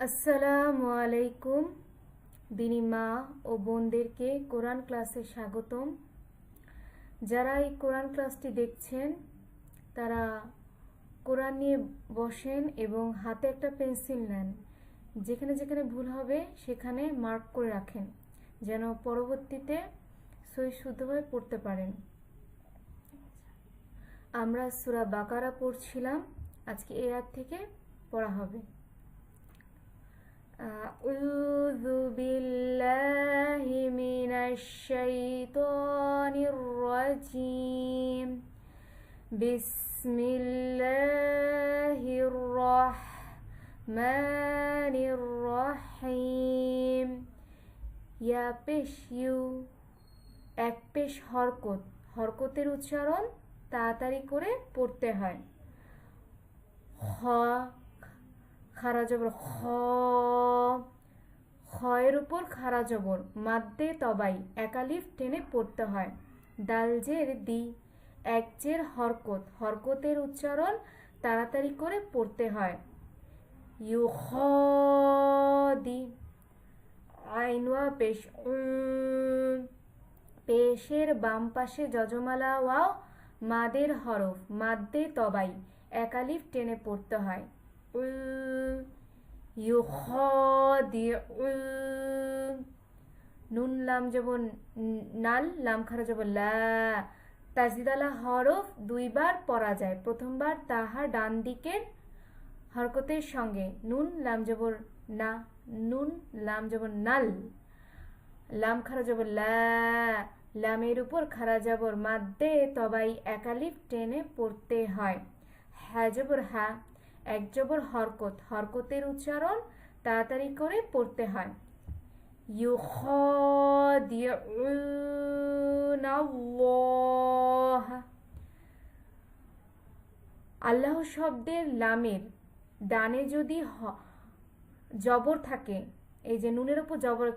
আসসালামু আলাইকুম দিনী মা ও বোনদেরকে কোরআন ক্লাসে স্বাগতম। যারা এই কোরআন ক্লাসটি দেখছেন তারা কোরআন নিয়ে বসেন এবং হাতে একটা পেন্সিল নেন। যেখানে যেখানে ভুল হবে সেখানে মার্ক করে রাখেন যেন পরবর্তীতে সহি শুদ্ধভাবে পড়তে পারেন। আমরা সূরা বাকারা পড়ছিলাম, আজকে এই আয়াত থেকে পড়া হবে। أعوذ بالله من الشيطان الرجيم بسم الله الرحمن الرحيم ইয়া পেশ ইউ এক পেশ হরকত, হরকতের উচ্চারণ তাড়াতাড়ি করে পড়তে হয়। খ খারা জবর খ, খয়ের উপর খারা জবর মাদ্দে তবাই একালিফ টেনে পড়তে হয়। দাল জের দি এক জের হরকত, হরকতের উচ্চারণ তাড়াতাড়ি করে পড়তে হয়। ইউ খ দি আইনওয়া পেশ পেশের বাম পাশে যজমালা ওয়াও মাদের হরফ মাদ্দে তবাই একালিফ টেনে পড়তে হয়। নুন লাম যেমন নাল, লাম খারা যেমন লা, তাজদিদালা হরফ দুইবার পড়া যায়। প্রথমবার তাহার ডান দিকের হরকতের সঙ্গে নুন লাম জবর না, নুন লাম জবর নাল, লাম খারা জবর লা, লামের উপর খারা জবর মাদ্দে তবাই একালিফ টেনে পড়তে হয়। হ্যাঁ জবর হ্যাঁ এক জবর হরকত, হরকতের উচ্চারণ তাড়াতাড়ি করে পড়তে হয়। আল্লাহ শব্দের লামের ডানে যদি জবর থাকে, এই যে নুনের উপর জবর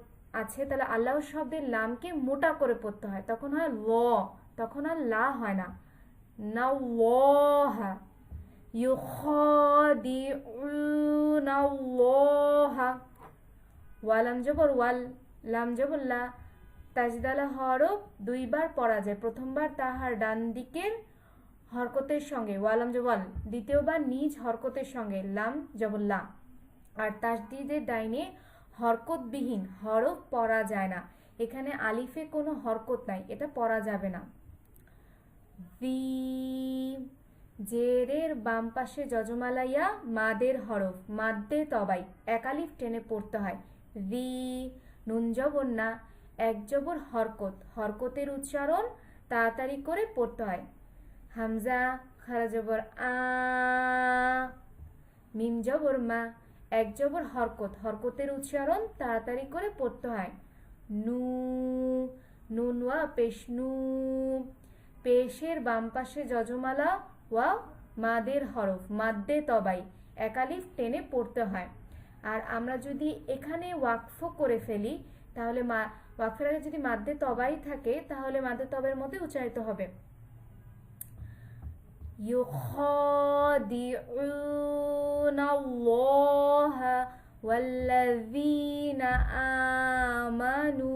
আছে, তাহলে আল্লাহ শব্দের লামকে মোটা করে পড়তে হয়, তখন হয় ল, তখন আর লা হয় না। নাওয়াহা ইউখাদিউনা আল্লাহা, ওয়ালাম জবর ওয়াল, লাম জবর লা, তাজদালা হরফ দুইবার পড়া যায়। প্রথমবার তাহার ডান দিকের হরকতের সঙ্গে ওয়ালাম জবর, দ্বিতীয়বার নিজ হরকতের সঙ্গে লাম জবর লা। আর তাসদিদের ডাইনে হরকতবিহীন হরফ পড়া যায় না, এখানে আলিফে কোনো হরকত নাই, এটা পড়া যাবে না। জেরের বাম পাশে যজমালাইয়া মাদের হরফ মাদ্দে তবাই একালিফ টেনে পড়তে হয়। রি নুন জবর না এক জবর হরকত, হরকতের উচ্চারণ তাড়াতাড়ি করে পড়তে হয়। হামজা খারা জবর আ, মিম জবর মা এক জবর হরকত, হরকতের উচ্চারণ তাড়াতাড়ি করে পড়তে হয়। নু নুন ওয়া পেশ নু, পেশের বাম পাশে যজমালা ওয়া মাদের হরফ মাদ্দে তবাই একালিফ টেনে পড়তে হয়। আর আমরা যদি এখানে ওয়াকফ করে ফেলি তাহলে ওয়াকফের আগে যদি মাদ্দে তবাই থাকে তাহলে মাদ্দে তবের মধ্যে উচ্চারিত হবে। ইউখাদিউনা আল্লাহা ওয়াল্লাযীনা আমানু,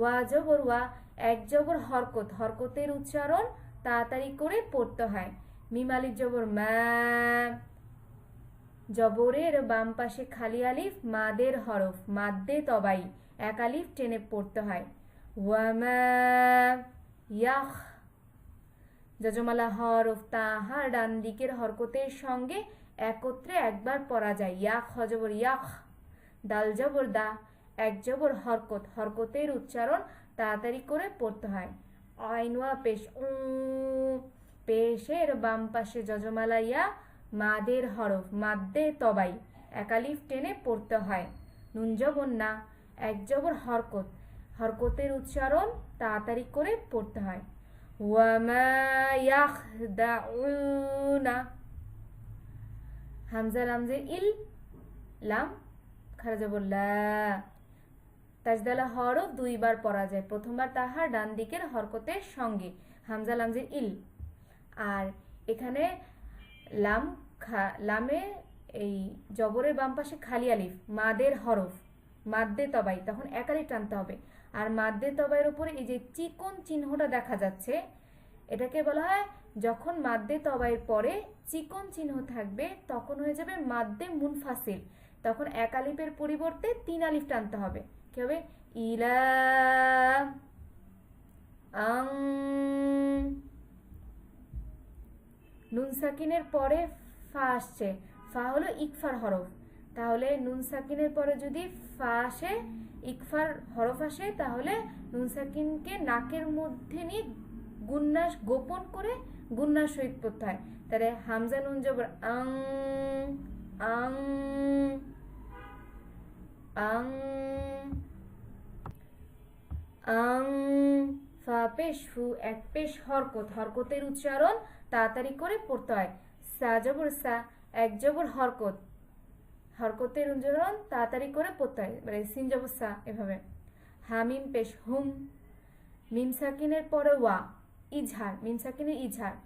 ওয়া জবর ওয়া এক জবর হরকত, হরকতের উচ্চারণ তাড়াতাড়ি করে পড়তে হয়। মিম আলিফ জবর মা, জবরের বাম পাশে খালি আলিফ মাদের হরফ মাদ্দে তবাই একালিফ টেনে পড়তে হয়। ওয়ামা ইয়াখ যজমালা হরফ তাহার ডান দিকের হরকতের সঙ্গে একত্রে একবার পড়া যায়। ইয়াখ হজবর ইয়াখ, দাল জবর দা এক জবর হরকত, হরকতের উচ্চারণ তাড়াতাড়ি করে পড়তে হয়। আইনওয়া পেশ পেশের বাম পাশে যজমালা ইয়া মাদের হরফ মাদ্দে তবাই একালিফ টেনে পড়তে হয়। নুন জবর না এক জবর হরকত, হরকতের উচ্চারণ তাড়াতাড়ি করে পড়তে হয়। ওয়ামা ইয়াখদাউনা হামজা লামজে ইল, লাম খারা জবর লা, তাজদালা হরফ দুইবার পড়া যায়। প্রথমবার তাহার ডান দিকের হরকতের সঙ্গে হামজা লামজে ইল, আর এখানে লামে এই জবরের বাম পাশে খালি আলিফ, মাদের হরফ, মাদ্দে তবাই, তখন এক আলিফ টানতে হবে। আর মাদ্দে তবাইয়ের উপরে এই যে চিকন চিহ্নটা দেখা যাচ্ছে, এটাকে বলা হয় যখন মাদ্দে তবাইয়ের পরে চিকন চিহ্ন থাকবে তখন হয়ে যাবে মাদ্দে মুনফাসিল, তখন এক আলিফের পরিবর্তে 3 আলিফ টানতে হবে। কি হবে? ইলা, আং। নুন সাকিনের পরে ফা আসছে, ফা হলো ইকফার হরফ, তাহলে নুন সাকিনের পরে যদি ফা আসে, ইকফার হরফ আসে, তাহলে নুন সাকিনকে নাকের মধ্যে নিয়ে গুন্নাস গোপন করে গুন্নার সহিত পড়তে হয়। তাহলে হামজা নুন জবর আং, আং, আং, আং। ফা পেশ ফু, এক পেশ হরকত, হরকতের উচ্চারণ তাড়াতাড়ি করে পড়তে হয়। সা জবর সা, এক জবর হরকত, হরকতের উচ্চারণ তাড়াতাড়ি করে পড়তে হয়, মানে সিন জবর সা, এভাবে। হামিম পেশ হুম, মিম সাকিনের পরে ওয়া, ইজহার, মিম সাকিনের ইজহার,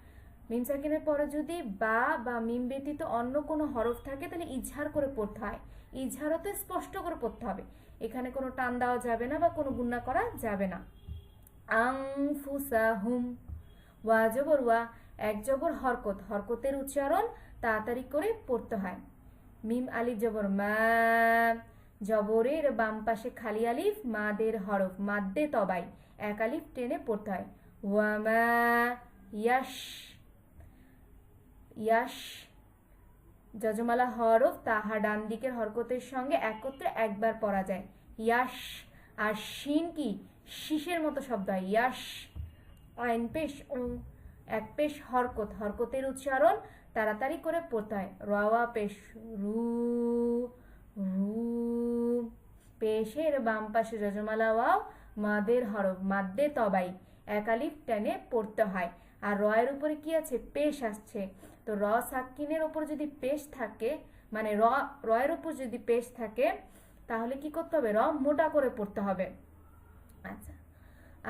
মিম সাকিনের পরে যদি বা মিম ব্যতীত অন্য কোনো হরফ থাকে তাহলে ইজহার করে পড়তে হয়, ইজহারও তো স্পষ্ট করে পড়তে হবে, এখানে কোনো টান দেওয়া যাবে না বা কোনো গুণা করা যাবে না। আনফুসাহুম, ওয়া জবর ওয়া, এক জবর হরকত, হরকতের উচ্চারণ তাড়াতাড়ি করে পড়তে হয়। মিম আলিফ জবর মা, জবরের বাম পাশে খালি আলিফ, মাদের হরফ, মাদ্দে তবাই, এক আলিফ টেনে পড়তে হয়। ওয়ামা, ইয়াশ, ইয়াশ, যজমালা হরফ, তাহা ডান দিকের হরকতের সঙ্গে একত্রে একবার পড়া যায়, ইয়াশ। আর শিন কি শীষের মতো শব্দ হয়, ইয়াশ। আইন পেশ উ, এক পেশ হরকত, হরকতের উচ্চারণ তাড়াতাড়ি করে পড়তে হয়। রাওয়া পেশ রু, রু, পেশের বাম পাশে যজমালা ওয়াও, মাদের হরফ, মাদ্দে তবাই, এক আলিফ টেনে পড়তে হয়। আর রয়ের উপরে কি আছে? পেশ আসছে, তো র সাকিনের উপর যদি পেশ থাকে, মানে রয়ের উপর যদি পেশ থাকে তাহলে কি করতে হবে? র মোটা করে পড়তে হবে। আচ্ছা,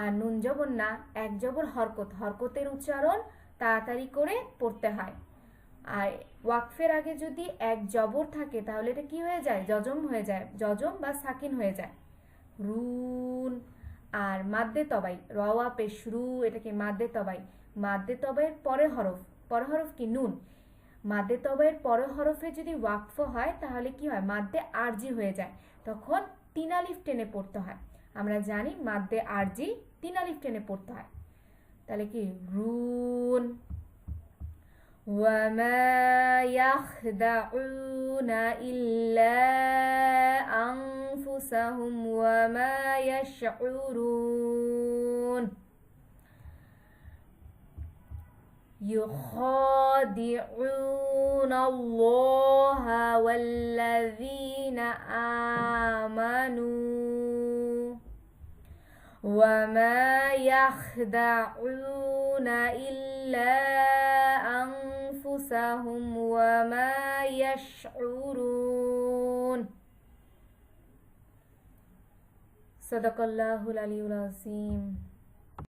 আর নুন জবর না, এক জবর হরকত, হরকতের উচ্চারণ তাড়াতাড়ি করে পড়তে হয়। আর ওয়াকফের আগে যদি এক জবর থাকে তাহলে এটা কি হয়ে যায়? জজম হয়ে যায়, জজম বা সাকিন হয়ে যায়, রুন। আর মাদ্দে তবাই, রওয়া পেশ রু, এটাকে মাদ্দে তবাই, মাদ্দে তবাইয়ের পরে হরফ, পরে হরফ কি? নুন। মাদ্দে তবাইয়ের পরে হরফে যদি ওয়াকফ হয় তাহলে কি হয়? মাদ্দে আরজি হয়ে যায়, তখন 3 আলিফ টেনে পড়তে হয়। আমরা জানি মাদ্দে আরজি 3 আলিফ টেনে পড়তে হয়, তাহলে কি? রুন। وما يخدعون إلا أنفسهم وما يشعرون يخادعون الله والذين آمنوا وما يخدعون إلا أنفسهم وما يشعرون صدق الله العلي العظيم।